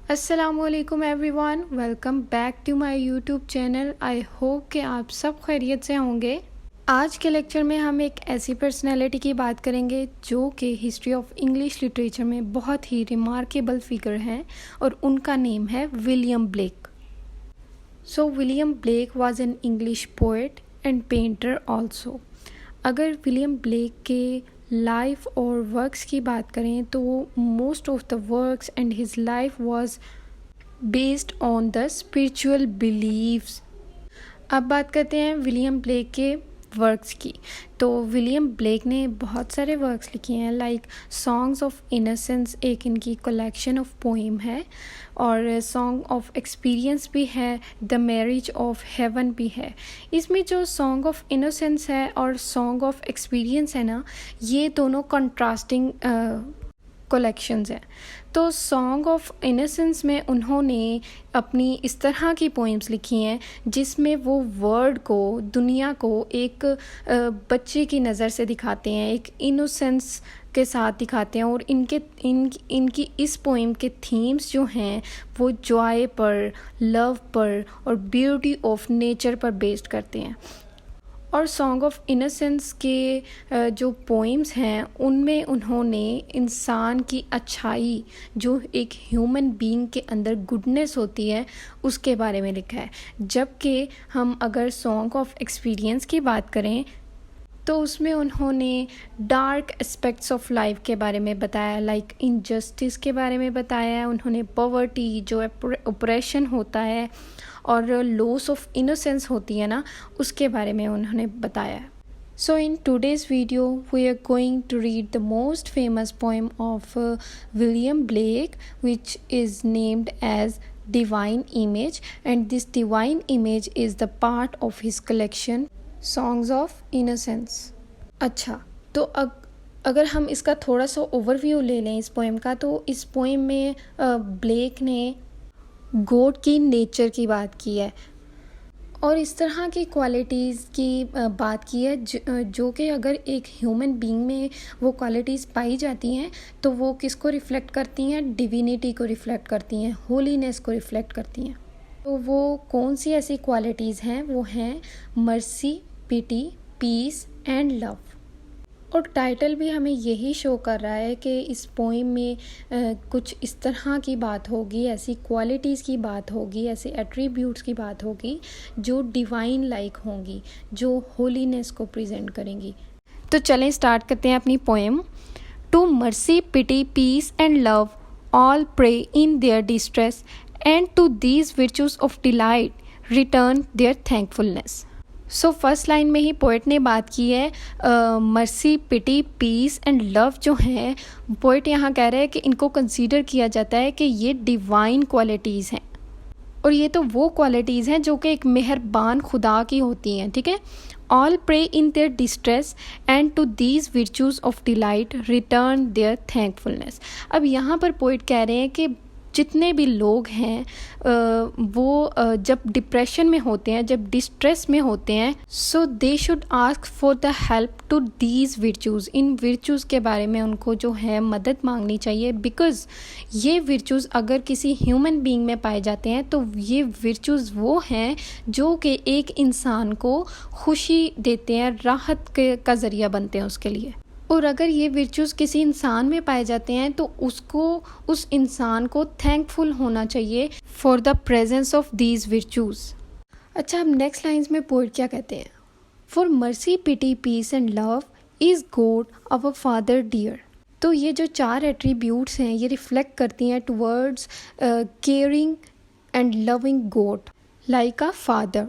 अस्सलामुअलैकुम everyone, welcome back to my YouTube channel. I hope कि आप सब खैरियत से होंगे। आज के लेक्चर में हम एक ऐसी पर्सनैलिटी की बात करेंगे जो कि हिस्ट्री ऑफ इंग्लिश लिटरेचर में बहुत ही रिमार्केबल फिगर हैं और उनका नेम है William Blake. So William Blake was an English poet and painter also. अगर विलियम ब्लेक के लाइफ और वर्क्स की बात करें तो most of the works and his life was based on the spiritual believes. अब बात करते हैं विलियम ब्लेक के वर्क्स की। तो विलियम ब्लेक ने बहुत सारे वर्क्स लिखे हैं, लाइक सॉन्ग्स ऑफ इनोसेंस एक इनकी कलेक्शन ऑफ पोइम है, और सॉन्ग ऑफ एक्सपीरियंस भी है, द मैरिज ऑफ हेवन भी है। इसमें जो सॉन्ग ऑफ इनोसेंस है और सॉन्ग ऑफ एक्सपीरियंस है ना, ये दोनों कंट्रास्टिंग कलेक्शंस हैं। तो सॉन्ग ऑफ इनोसेंस में उन्होंने अपनी इस तरह की पोइम्स लिखी हैं जिसमें वो वर्ल्ड को, दुनिया को एक बच्चे की नज़र से दिखाते हैं, एक इनोसेंस के साथ दिखाते हैं, और इनकी इस पोइम के थीम्स जो हैं वो जॉय पर, लव पर और ब्यूटी ऑफ नेचर पर बेस्ड करते हैं। और सॉन्ग ऑफ इनोसेंस के जो पोइम्स हैं उनमें उन्होंने इंसान की अच्छाई, जो एक ह्यूमन बीइंग के अंदर गुडनेस होती है, उसके बारे में लिखा है। जबकि हम अगर सॉन्ग ऑफ एक्सपीरियंस की बात करें तो उसमें उन्होंने डार्क एस्पेक्ट्स ऑफ लाइफ के बारे में बताया, लाइक इनजस्टिस के बारे में बताया है उन्होंने, पॉवर्टी जो ऑपरेशन होता है और लॉस ऑफ इनोसेंस होती है ना, उसके बारे में उन्होंने बताया है। So in today's video we are going to read the most famous poem of William Blake, which is named as Divine Image, and this divine image is the part of his collection Songs of Innocence। अच्छा, तो अगर हम इसका थोड़ा सा overview ले लें इस पोएम का, तो इस पोएम में ब्लेक ने गॉड की नेचर की बात की है और इस तरह की क्वालिटीज़ की बात की है जो कि अगर एक ह्यूमन बीइंग में वो क्वालिटीज़ पाई जाती हैं तो वो किसको रिफ़्लेक्ट करती हैं? डिविनिटी को रिफ़्लेक्ट करती हैं, होलीनेस को रिफ़्लेक्ट करती हैं। तो वो कौन सी ऐसी क्वालिटीज़ हैं? वो हैं mercy, pity, peace and love. और टाइटल भी हमें यही शो कर रहा है कि इस पोइम में कुछ इस तरह की बात होगी, ऐसी क्वालिटीज़ की बात होगी, ऐसे एट्रीब्यूट्स की बात होगी जो डिवाइन लाइक होंगी, जो होलीनेस को प्रेजेंट करेंगी। तो चलें स्टार्ट करते हैं अपनी poem. To mercy, pity, peace and love all pray in their distress, and to these virtues of delight return their thankfulness. So first line में ही पोइट ने बात की है mercy, pity, peace and love जो हैं, पोइट यहाँ कह रहे हैं कि इनको कंसीडर किया जाता है कि ये डिवाइन क्वालिटीज़ हैं, और ये तो वो क्वालिटीज़ हैं जो कि एक मेहरबान खुदा की होती हैं, ठीक है। All pray in their distress and to these virtues of delight return their thankfulness. अब यहाँ पर पोइट कह रहे हैं कि जितने भी लोग हैं वो जब डिप्रेशन में होते हैं, जब डिस्ट्रेस में होते हैं, so they should ask for the help to these virtues. इन वर्च्यूज़ के बारे में उनको जो है मदद मांगनी चाहिए, बिकॉज़ ये वर्च्यूज़ अगर किसी ह्यूमन बीइंग में पाए जाते हैं तो ये वर्च्यूज़ वो हैं जो कि एक इंसान को खुशी देते हैं, राहत का ज़रिया बनते हैं उसके लिए। और अगर ये वर्च्यूज़ किसी इंसान में पाए जाते हैं तो उसको, उस इंसान को थैंकफुल होना चाहिए for the presence of these virtues. अच्छा, अब नेक्स्ट लाइन्स में पोएट क्या कहते हैं? For mercy, pity, peace and love is God our father dear. तो ये जो चार एट्रीब्यूट्स हैं ये रिफ्लेक्ट करती हैं towards caring and loving God like a father.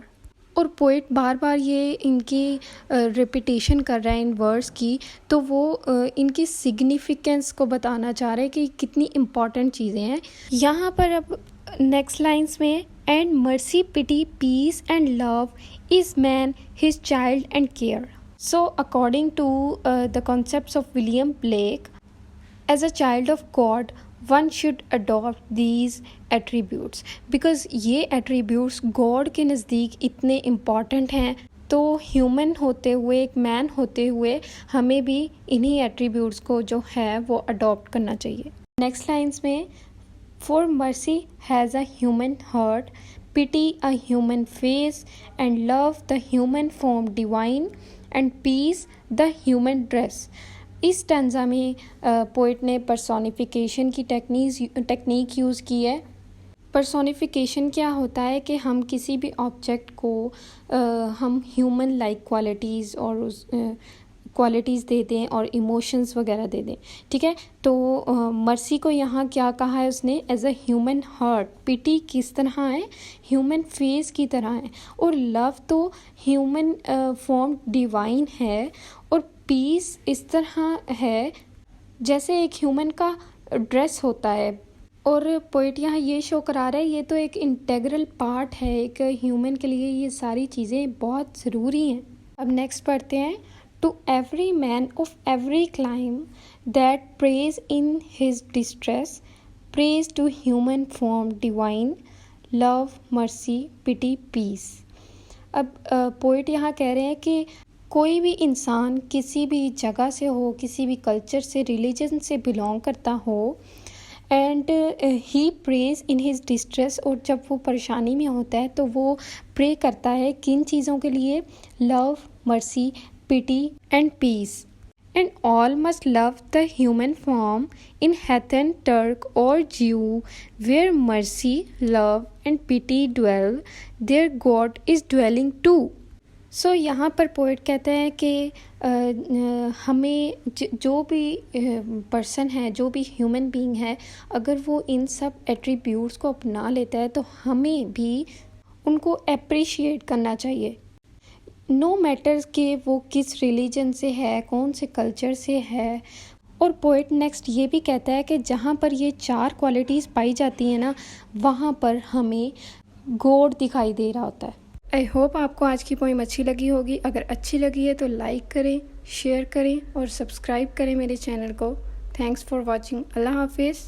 और पोइट बार बार ये इनकी रिपीटेशन कर रहा है इन वर्ड्स की, तो वो इनकी सिग्निफिकेंस को बताना चाह रहे हैं कि कितनी इम्पॉर्टेंट चीज़ें हैं। यहाँ पर अब नेक्स्ट लाइन्स में, and mercy, pity, peace and love is man his child and care. So according to the concepts of William Blake, as a child of God one should adopt these attributes, because ये attributes God के नज़दीक इतने important हैं, तो human होते हुए, एक man होते हुए हमें भी इन्हीं एट्रीब्यूट्स को जो है वो अडॉप्ट करना चाहिए। नेक्स्ट लाइन्स में, For mercy has a human heart, pity a human face, and love the human form divine, and peace the human dress. इस स्टैंजा में पोइट ने पर्सोनिफिकेशन की टेक्निक यूज़ की है। पर्सोनिफिकेशन क्या होता है कि हम किसी भी ऑब्जेक्ट को हम ह्यूमन लाइक क्वालिटीज़ और उस क्वालिटीज़ दे दें और इमोशंस वगैरह दे दें, ठीक है। तो मर्सी को यहाँ क्या कहा है उसने, एज अ ह्यूमन हार्ट। पिटी किस तरह है, ह्यूमन फेस की तरह है। और लव तो ह्यूमन फॉर्म डिवाइन है। और पीस इस तरह है जैसे एक ह्यूमन का ड्रेस होता है। और पोइट यहाँ ये शो करा रहा है ये तो एक इंटेग्रल पार्ट है, एक ह्यूमन के लिए ये सारी चीज़ें बहुत ज़रूरी हैं। अब नेक्स्ट पढ़ते हैं। To every man of every clime that prays in his distress, prays to human form divine, love, mercy, pity, peace. अब पोइट यहाँ कह रहे हैं कि कोई भी इंसान किसी भी जगह से हो, किसी भी कल्चर से, रिलीजन से बिलोंग करता हो, and he praise in his distress, और जब वो परेशानी में होता है तो वो प्रे करता है किन चीज़ों के लिए, love, mercy, pity and peace. And all must love the human form in heathen, Turk or Jew, where mercy, love and pity dwell, their God is dwelling too. So यहाँ पर पोइट कहते हैं कि हमें जो भी पर्सन है, जो भी ह्यूमन बीइंग है, अगर वो इन सब एट्रीब्यूट्स को अपना लेता है तो हमें भी उनको अप्रिशिएट करना चाहिए, नो मैटर्स कि वो किस रिलीजन से है, कौन से कल्चर से है। और पोइट नेक्स्ट ये भी कहता है कि जहाँ पर ये चार क्वालिटीज़ पाई जाती हैं ना, वहाँ पर हमें गॉड दिखाई दे रहा होता है। आई होप आपको आज की पोइम अच्छी लगी होगी। अगर अच्छी लगी है तो लाइक करें, शेयर करें और सब्सक्राइब करें मेरे चैनल को। Thanks for watching. अल्लाह हाफिज़।